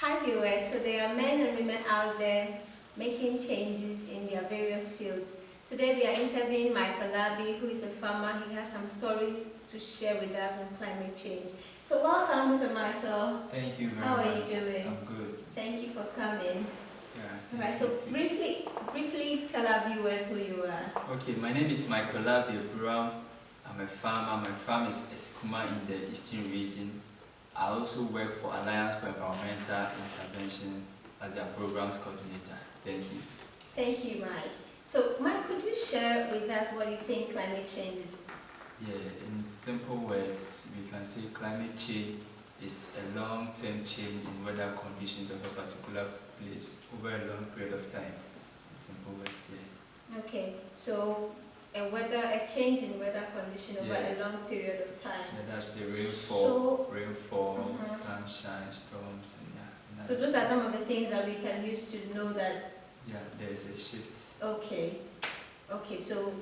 Hi viewers, so there are men and women out there making changes in their various fields. Today we are interviewing Michael Labi, who is a farmer. He has some stories to share with us on climate change. So welcome, Mr. Michael. Thank you very How much. are you doing? I'm good. Thank you for coming. Yeah. Alright, so briefly tell our viewers who you are. Okay, my name is Michael Labi Brown. I'm a farmer. My farm is Esikuma in the Eastern region. I also work for Alliance for Environmental Intervention as their programs coordinator. Thank you. Thank you, Mike. So, Mike, could you share with us what you think climate change is? Yeah, in simple words, we can say climate change is a long-term change in weather conditions of a particular place over a long period of time. In simple words, yeah. Okay, so a change in weather condition over a long period of time. Yeah, that's the rainfall, sunshine, storms, and yeah. So those are some of the things that we can use to know that. Yeah, there is a shift. Okay, so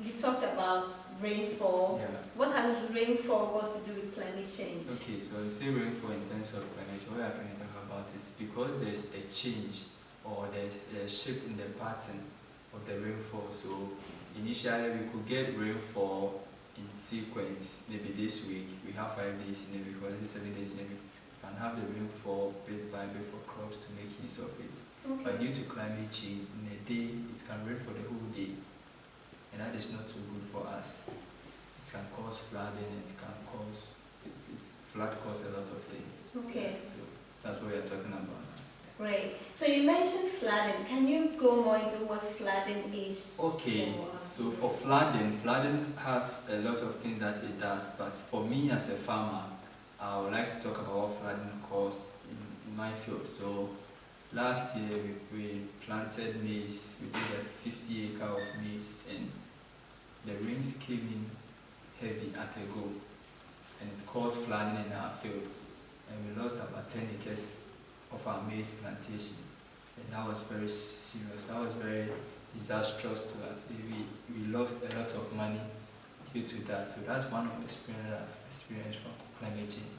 you talked about rainfall. Yeah. What has rainfall got to do with climate change? Okay, so you say rainfall in terms of climate change, what I'm going to talk about is because there's a change or there's a shift in the pattern of the rainfall. So initially we could get rainfall in sequence. Maybe this week we have 5 days in a week, or 7 days in a week. We can have the rainfall bit by bit for crops to make use of it. Okay. But due to climate change, in a day it can rain for the whole day, and that is not too good for us. It can cause flooding. Flood cause a lot of things. Okay. So that's what we are talking about. Great. So you mentioned flooding. Can you go more into what flooding is? Okay, so for flooding has a lot of things that it does, but for me as a farmer, I would like to talk about what flooding caused in my field. So last year we planted maize. We did a 50-acre of maize, and the rains came in heavy at a go, and it caused flooding in our fields, and we lost about 10 acres of our maize plantation, and that was very serious. That was very disastrous to us. We lost a lot of money due to that. So that's one of the experiences I've experienced from climate change.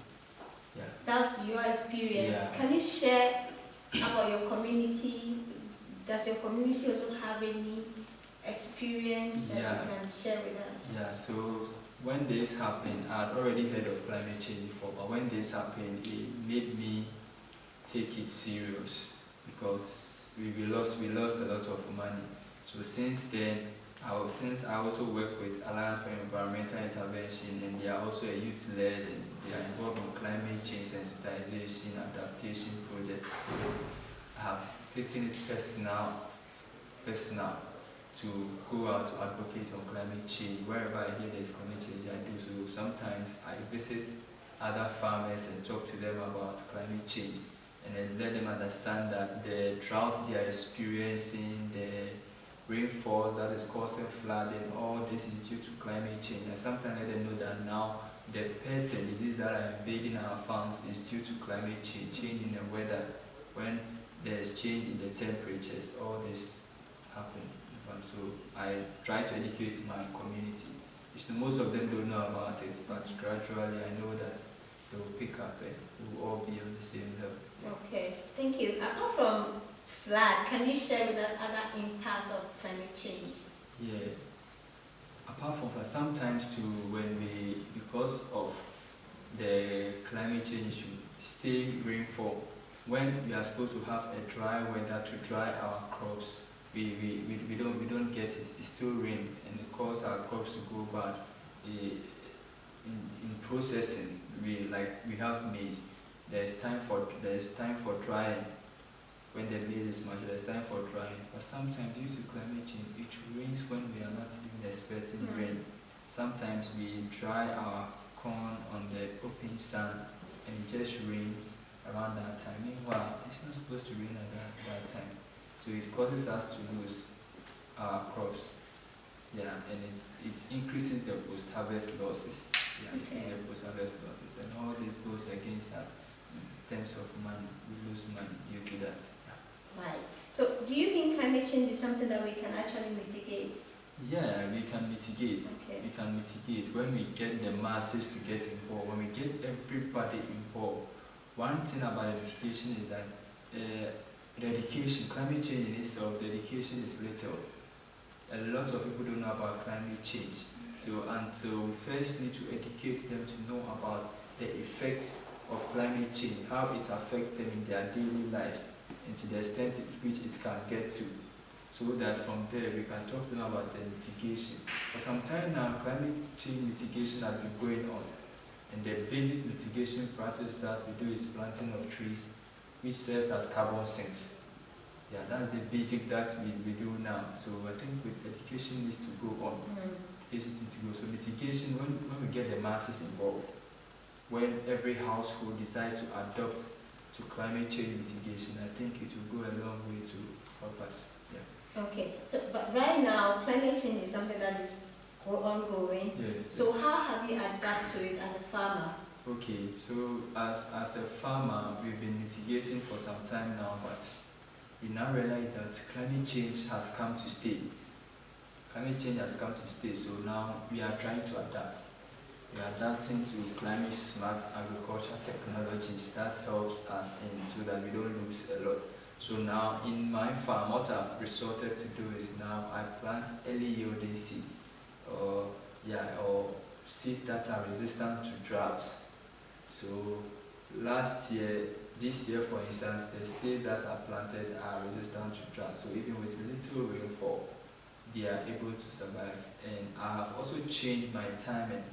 Yeah. That's your experience. Yeah. Can you share about your community? Does your community also have any experience that you can share with us? Yeah, so when this happened, I had already heard of climate change before, but when this happened, it made me take it serious because we lost a lot of money. So since then, since I also work with Alliance for Environmental Intervention, and they are also a youth-led, and they are involved in climate change sensitization, adaptation projects. So I have taken it personal to go out to advocate on climate change. Wherever I hear there's climate change, I do. So sometimes I visit other farmers and talk to them about climate change, and then let them understand that the drought they are experiencing, the rainfall that is causing flooding, all this is due to climate change. And sometimes let them know that now the pests and diseases that are invading our farms is due to climate change, change in the weather. When there's change in the temperatures, all this happen. So I try to educate my community. Most of them don't know about it, but gradually I know that they will pick up and we will all be on the same level. Okay, thank you. Apart from flood, can you share with us other impacts of climate change? Yeah. Apart from that, sometimes too, because of the climate change issue, stay rainfall, when we are supposed to have a dry weather to dry our crops, we don't get it. It still rain, and it causes our crops to go bad. In processing, we have maize. There's time for drying. When the maize is mature, there's time for drying. But sometimes due to climate change, it rains when we are not even expecting rain. Sometimes we dry our corn on the open sun, and it just rains around that time. Meanwhile, it's not supposed to rain at that time. So it causes us to lose our crops. Yeah, and it increases the post-harvest losses. Yeah, Okay. the post-harvest losses, and all this goes against us in terms of money. We lose money due to that. Yeah. Right. So do you think climate change is something that we can actually mitigate? Yeah, we can mitigate. Okay. We can mitigate when we get the masses to get involved, when we get everybody involved. one thing about mitigation is that the education, climate change in itself, the education is little. A lot of people don't know about climate change. So until we first need to educate them to know about the effects of climate change, how it affects them in their daily lives, and to the extent to which it can get to, so that from there we can talk to them about the mitigation. For some time now, climate change mitigation has been going on, and the basic mitigation practice that we do is planting of trees, which serves as carbon sinks. Yeah, that's the basic that we do now. So I think with education needs to go on. Education needs to go. So mitigation, when we get the masses involved, when every household decides to adopt to climate change mitigation, I think it will go a long way to help us. Yeah. Okay, so but right now, climate change is something that is ongoing. Yeah. So how have you adapted to it as a farmer? Okay, so as a farmer, we've been mitigating for some time now, but we now realize that climate change has come to stay. Climate change has come to stay, so now we are trying to adapt. We are adapting to climate smart agriculture technologies that helps us in so that we don't lose a lot. So now in my farm, what I've resorted to do is now I plant early yielding seeds, or seeds that are resistant to droughts. So this year for instance, the seeds that are planted are resistant to drought. So even with little rainfall, they are able to survive. And I have also changed my timing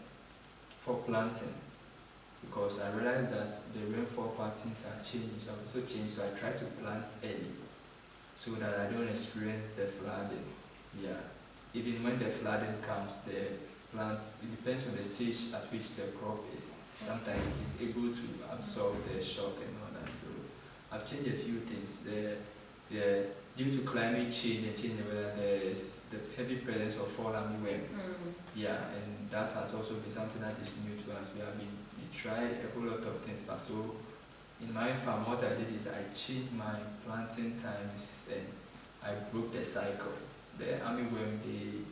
for planting, because I realized that the rainfall patterns are changing. So I've also changed, so I try to plant early so that I don't experience the flooding. Yeah. Even when the flooding comes, the plants, it depends on the stage at which the crop is. Sometimes it is able to absorb the shock and all that. So I've changed a few things. Due to climate change and change in the weather, there is the heavy presence of fall armyworm. Yeah, and that has also been something that is new to us. We tried a whole lot of things, but so in my farm, what I did is I changed my planting times and I broke the cycle. The armyworm, they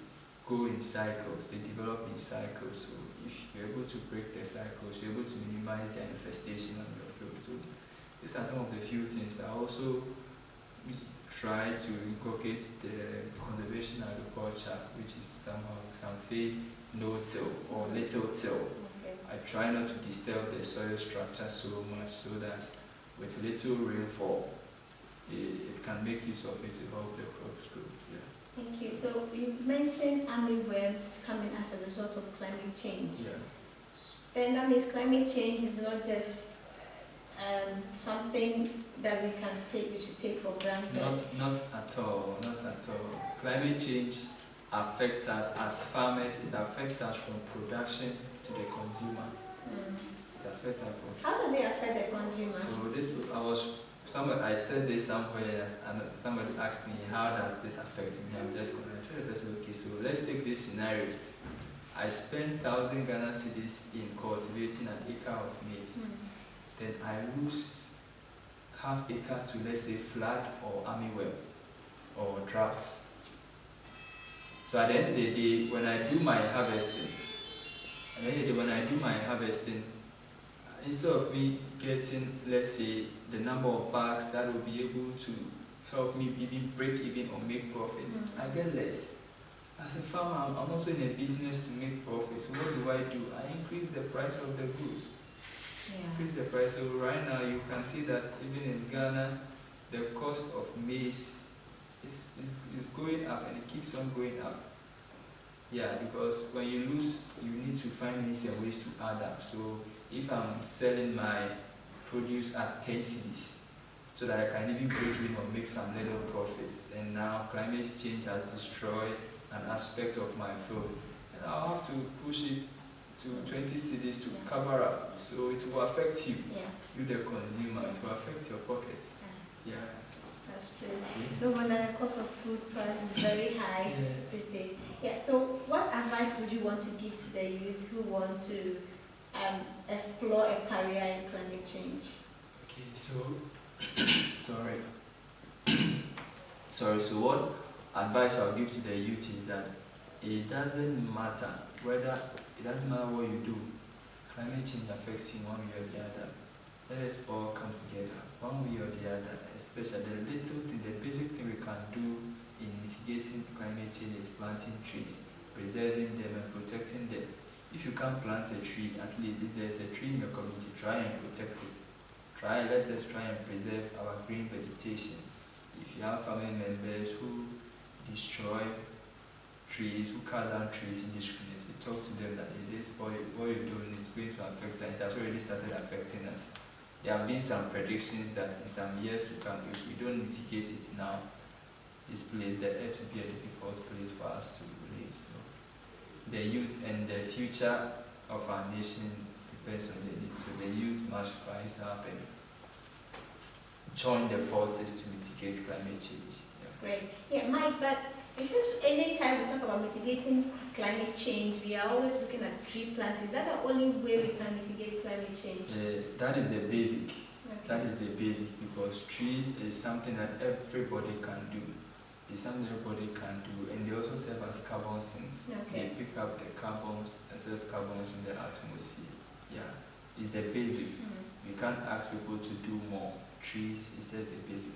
go in cycles, they develop in cycles. So if you're able to break the cycles, you're able to minimize their infestation on your field. So these are some of the few things. I also try to inculcate the conservation agriculture, which is somehow, some say no-till or little-till. Okay. I try not to disturb the soil structure so much, so that with little rainfall, it can make use of it to help the crops grow. Yeah. Thank you. So you mentioned armyworms coming as a result of climate change. Yeah. Then that means climate change is not just something that we should take for granted. Not at all. Climate change affects us as farmers. It affects us from production to the consumer. It affects us from. How does it affect the consumer? So I said this somewhere, and somebody asked me, how does this affect me? I'm just going to tell the person, okay, so let's take this scenario. I spend 1,000 Ghana cedis in cultivating an acre of maize. Then I lose half acre to, let's say, flood or armyworm or droughts. So at the end of the day, when I do my harvesting, instead of me getting, let's say, the number of bags that will be able to help me even break even or make profits, I get less. As a farmer, I'm also in a business to make profits. So what do? I increase the price of the goods. Increase the price. So right now you can see that even in Ghana, the cost of maize is going up, and it keeps on going up. Yeah, because when you lose, you need to find means and ways to add up. So if I'm selling my produce at 10 cedis, so that I can even break even or make some little profits, and now climate change has destroyed an aspect of my field, and I'll have to push it to 20 cedis to cover up. So it will affect you, you the consumer. It will affect your pockets. Yeah. That's true. No wonder the cost of food price is very high these days. Yeah. So what advice would you want to give to the youth who want to explore a career in climate change? Okay. So So what advice I'll give to the youth is that it doesn't matter what you do. Climate change affects you one way or the other. Let let's all come together, one way or the other, especially the little thing, the basic thing we can do in mitigating climate change is planting trees, preserving them and protecting them. If you can't plant a tree, at least if there's a tree in your community, try and protect it. Let's try and preserve our green vegetation. If you have family members who destroy trees, who cut down trees indiscriminately, talk to them that this what you're doing is going to affect us. It has already started affecting us. There have been some predictions that in some years to come, if we don't mitigate it now, this place, the earth will be a difficult place for us to live. So the youth and the future of our nation depends on the youth. So the youth must rise up and join the forces to mitigate climate change. Yeah. Great. Yeah, Mike, but it seems anytime we talk about mitigating climate change, we are always looking at tree planting. Is that the only way we can mitigate climate change? That is the basic. Okay. That is the basic, because trees is something that everybody can do. It's something everybody can do, and they also serve as carbon sinks. Okay. They pick up the carbons, excess carbons in the atmosphere. Yeah, it's the basic. We can't ask people to do more. Trees is just the basic,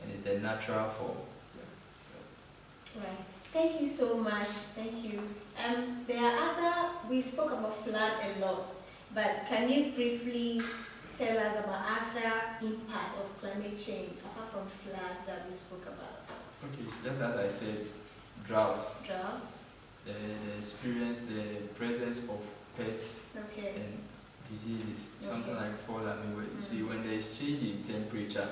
and it's the natural form. Yeah. So. Right. Thank you so much. Thank you. There are we spoke about flood a lot, but can you briefly tell us about other impact of climate change apart from flood that we spoke about? Okay, so just as I said, drought. Drought. The presence of pests Okay. and diseases, Okay. something like fall and wet. You see, when there is change in temperature,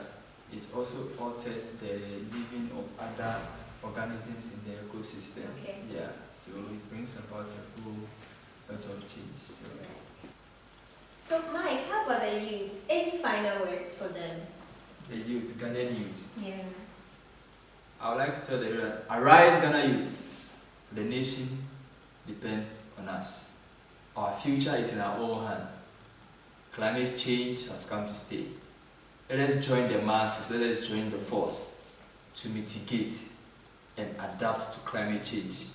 it also alters the living of other organisms in the ecosystem. Okay. Yeah, so it brings about a whole lot of change. So, Right. So, Mike, how about the youth? Any final words for them? the youth, Ghanaian youth, Yeah. I would like to tell the youth that arise, Ghana youth. The nation depends on us. Our future is in our own hands. Climate change has come to stay. Let us join the masses, let us join the force to mitigate and adapt to climate change.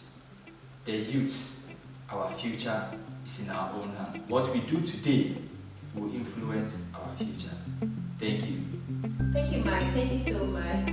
The youth, our future is in our own hands. What we do today will influence our future. Thank you. Thank you, Mike. Thank you so much.